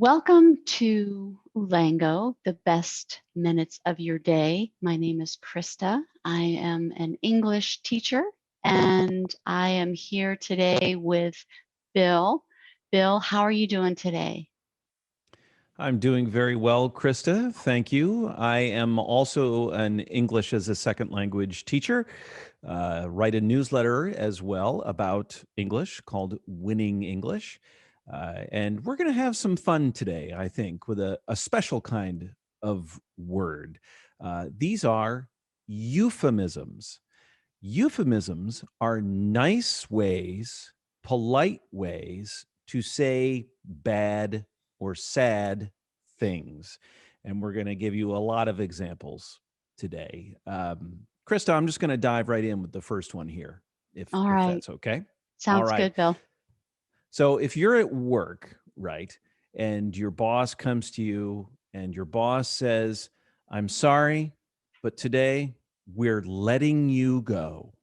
Welcome to ooLango, the best minutes of your day. My name is Krista. I am an English teacher, and I am here today with Bill. Bill, how are you doing today? I'm doing very well, Krista. Thank you. I am also an English as a second language teacher. Write a newsletter as well about English called Winning English. And we're going to have some fun today, I think, with a special kind of word. These are euphemisms. Euphemisms are nice ways, polite ways to say bad or sad things. And we're going to give you a lot of examples today. Krista, I'm just going to dive right in with the first one here, All if right. that's okay. All Sounds right. good, Bill. So if you're at work, right, and your boss comes to you and your boss says, "I'm sorry, but today we're letting you go."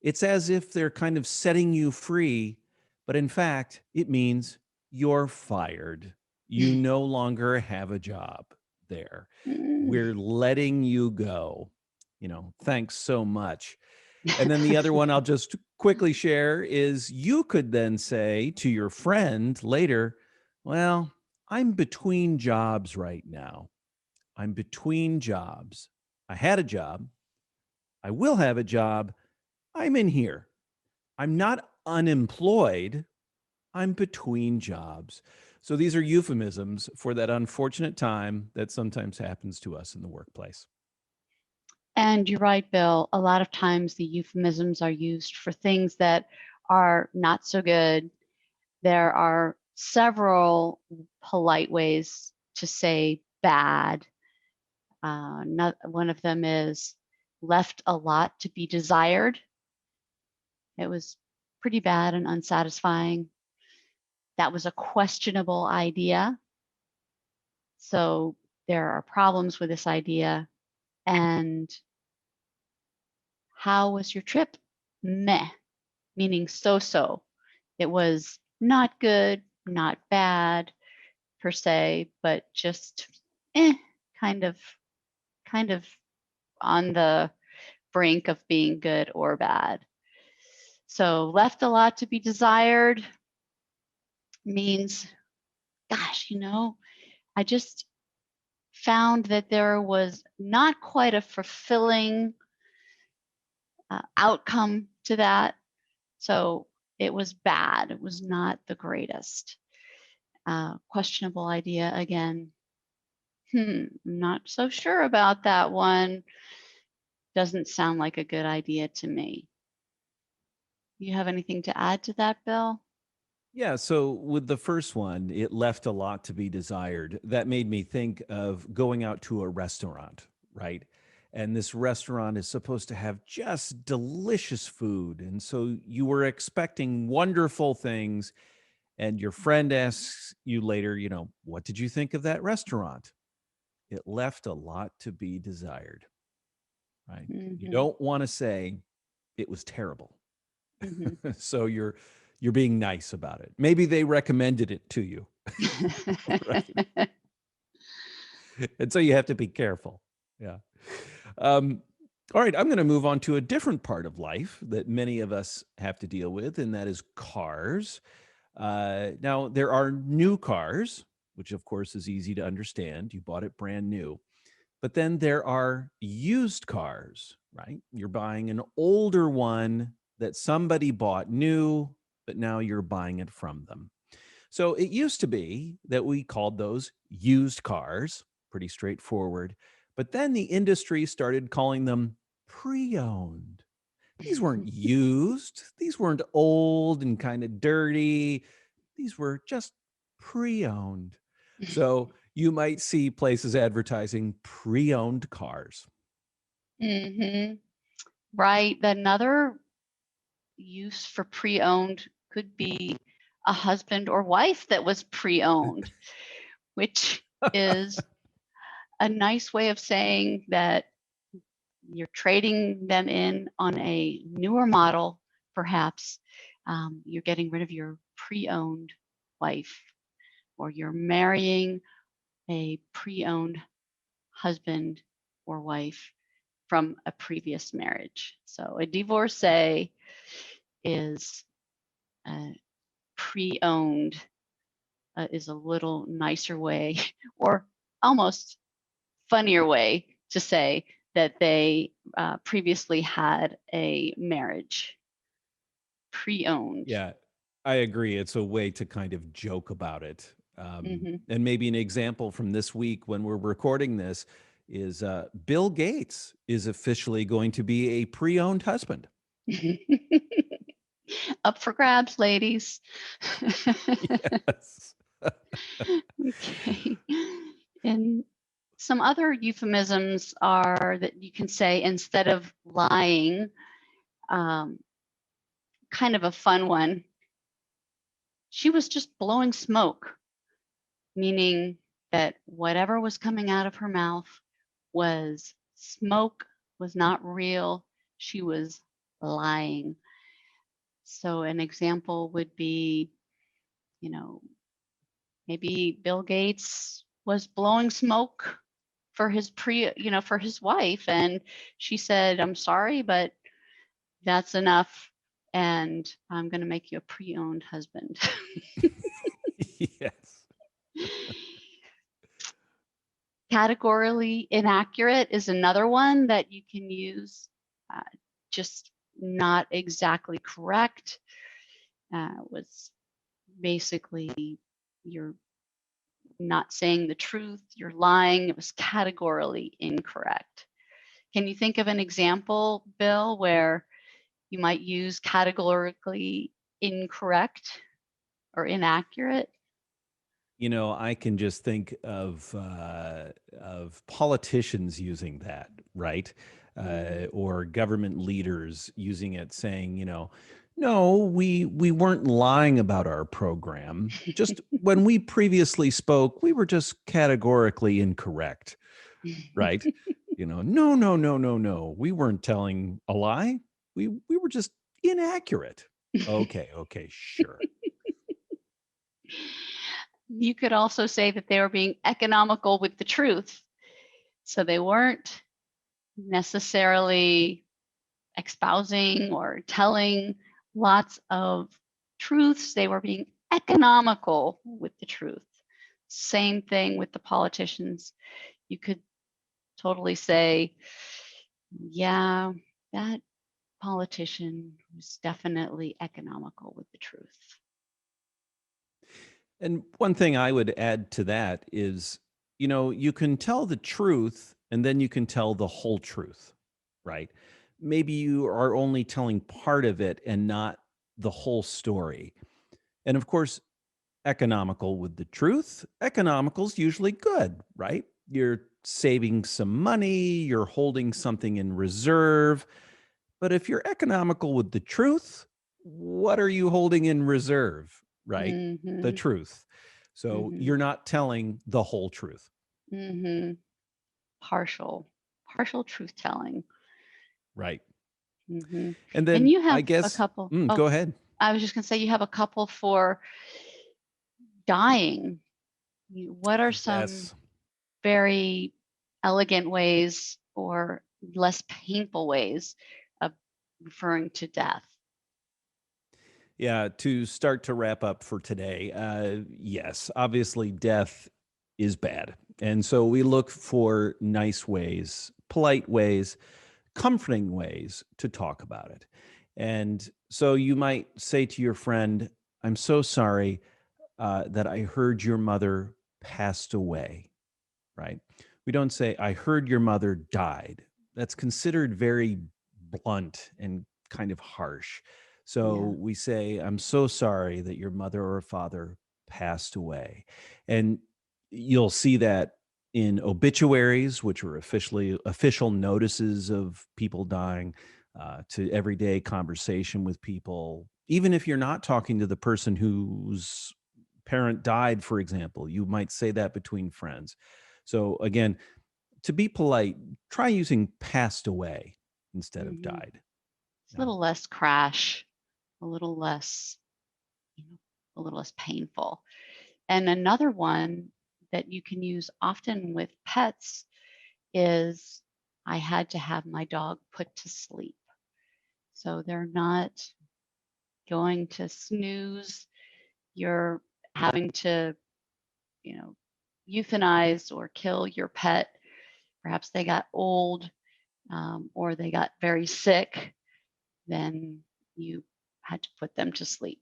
It's as if they're kind of setting you free, but in fact, it means you're fired. You no longer have a job there. Mm. We're letting you go. Thanks so much. And then the other one I'll just quickly share is you could then say to your friend later, "Well, I'm between jobs right now. I'm between jobs. I had a job. I will have a job. I'm in here. I'm not unemployed. I'm between jobs." So these are euphemisms for that unfortunate time that sometimes happens to us in the workplace. And you're right, Bill. A lot of times the euphemisms are used for things that are not so good. There are several polite ways to say bad. One of them is left a lot to be desired. It was pretty bad and unsatisfying. That was a questionable idea. So there are problems with this idea. And how was your trip? Meh, meaning so-so. It was not good, not bad per se, but just eh, kind of kind of on the brink of being good or bad. So left a lot to be desired means, gosh, I just found that there was not quite a fulfilling outcome to that. So it was bad. It was not the greatest. Questionable idea again. Not so sure about that one. Doesn't sound like a good idea to me. You have anything to add to that, Bill? Yeah, so with the first one, it left a lot to be desired. That made me think of going out to a restaurant, right? And this restaurant is supposed to have just delicious food. And so you were expecting wonderful things. And your friend asks you later, "What did you think of that restaurant?" It left a lot to be desired, right? You Mm-hmm. don't want to say it was terrible. Mm-hmm. So you're being nice about it. Maybe they recommended it to you, right? And so you have to be careful. Yeah. Um, all right, I'm going to move on to a different part of life that many of us have to deal with, and that is cars. Now, there are new cars, which of course is easy to understand. You bought it brand new. But then there are used cars, right? You're buying an older one that somebody bought new, but now you're buying it from them. So it used to be that we called those used cars, pretty straightforward. But then the industry started calling them pre-owned. These weren't used, these weren't old and kind of dirty. These were just pre-owned. So you might see places advertising pre-owned cars. Mm-hmm. Right. Another use for pre-owned could be a husband or wife that was pre-owned, which is a nice way of saying that you're trading them in on a newer model, perhaps. You're getting rid of your pre-owned wife or you're marrying a pre-owned husband or wife from a previous marriage. So a divorcee is pre-owned is a little nicer way or almost funnier way to say that they previously had a marriage. Pre-owned. Yeah, I agree. It's a way to kind of joke about it. Hmm. And maybe an example from this week when we're recording this is Bill Gates is officially going to be a pre-owned husband. Up for grabs, ladies. Yes. Okay. And some other euphemisms are that you can say instead of lying, um, kind of a fun one. She was just blowing smoke, meaning that whatever was coming out of her mouth was smoke, was not real. She was lying. So an example would be, you know, maybe Bill Gates was blowing smoke for for his wife, and she said, "I'm sorry, but that's enough, and I'm going to make you a pre-owned husband." Yes. Categorically inaccurate is another one that you can use. Uh, just not exactly correct. Was basically you're not saying the truth, you're lying. It was categorically incorrect. Can you think of an example, Bill, where you might use categorically incorrect or inaccurate? I can just think of politicians using that, right? Mm. Or government leaders using it, saying, no, we weren't lying about our program. Just when we previously spoke, we were just categorically incorrect, right? No, no, no, no, no. We weren't telling a lie. We were just inaccurate. Okay, sure. You could also say that they were being economical with the truth. So they weren't necessarily espousing or telling lots of truths. They were being economical with the truth. Same thing with the politicians. You could totally say, yeah, that politician was definitely economical with the truth. And one thing I would add to that is, you can tell the truth and then you can tell the whole truth, right? Maybe you are only telling part of it and not the whole story. And of course, economical with the truth, economical's usually good, right? You're saving some money, you're holding something in reserve. But if you're economical with the truth, what are you holding in reserve, right? The Mm-hmm. truth. So Mm-hmm. you're not telling the whole truth. Mm-hmm. Partial truth telling. Right. Mm-hmm. And And then you I have a guess, couple. go Oh, ahead. I was just going to say you have a couple for dying. What are some Yes. very elegant ways or less painful ways of referring to death? Yeah. To start to wrap up for today, yes, obviously death is bad. And so we look for nice ways, polite ways, comforting ways to talk about it. And so you might say to your friend, I'm so sorry that I heard your mother passed away, right? We don't say, I heard your mother died. That's considered very blunt and kind of harsh. Yeah. So we say, I'm so sorry that your mother or father passed away. And you'll see that in obituaries, which are official notices of people dying, to everyday conversation with people. Even if you're not talking to the person whose parent died, for example, you might say that between friends. So again, to be polite, try using passed away instead of Hmm. died. It's a Yeah. little less crash, a little less, you know, a little less painful. And another one that you can use often with pets is I had to have my dog put to sleep. So they're not going to snooze. You're having to, you know, euthanize or kill your pet. Perhaps they got old or they got very sick. Then you had to put them to sleep.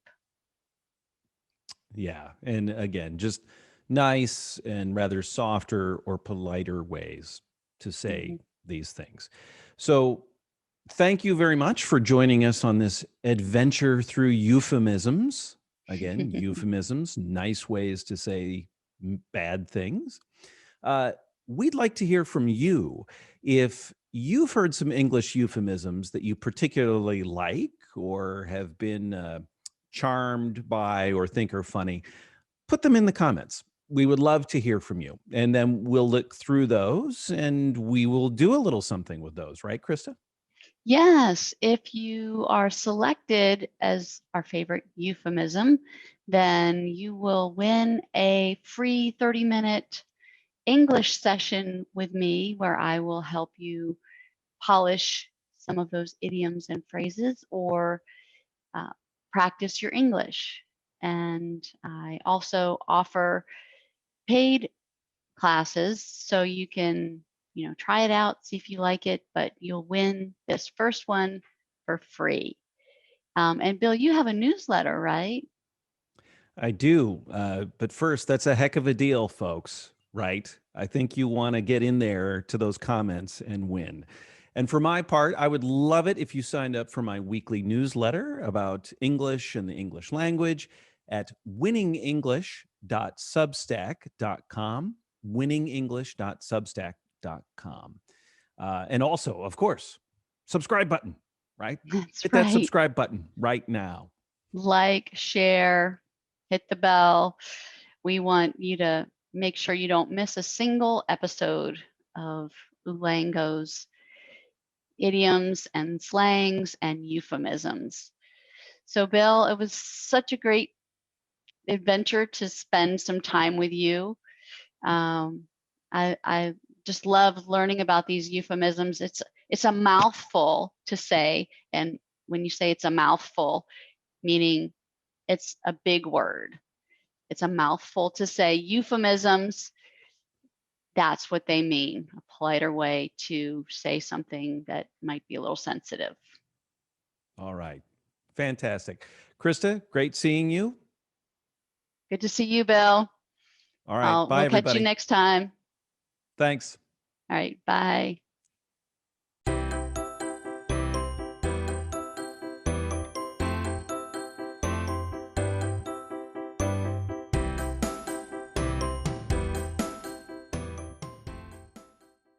Yeah. And again, just nice and rather softer or politer ways to say Mhm. these things. So, thank you very much for joining us on this adventure through euphemisms. Again, euphemisms, nice ways to say bad things. Uh, we'd like to hear from you. If you've heard some English euphemisms that you particularly like or have been charmed by or think are funny, put them in the comments. We would love to hear from you. And then we'll look through those and we will do a little something with those, right, Krista? Yes, if you are selected as our favorite euphemism, then you will win a free 30-minute English session with me where I will help you polish some of those idioms and phrases or uh, practice your English. And I also offer paid classes so you can, try it out, see if you like it, but you'll win this first one for free. And Bill, you have a newsletter, right? I do. But first, that's a heck of a deal, folks, right? I think you want to get in there to those comments and win. And for my part, I would love it if you signed up for my weekly newsletter about English and the English language at winningenglish.substack.com. Winningenglish.substack.com. And also, of course, subscribe button, right? That's Hit that right. subscribe button right now. Like, share, hit the bell. We want you to make sure you don't miss a single episode of ooLango's idioms and slangs and euphemisms. So, Bill, it was such a great adventure to spend some time with you. Um, I just love learning about these euphemisms. It's a mouthful to say, and when you say it's a mouthful, meaning it's a big word. It's a mouthful to say euphemisms. That's what they mean, a politer way to say something that might be a little sensitive. All right. Fantastic. Krista, great seeing you. Good to see you, Bill. All right. Bye, We'll catch you everybody. next time. Thanks. All right, bye.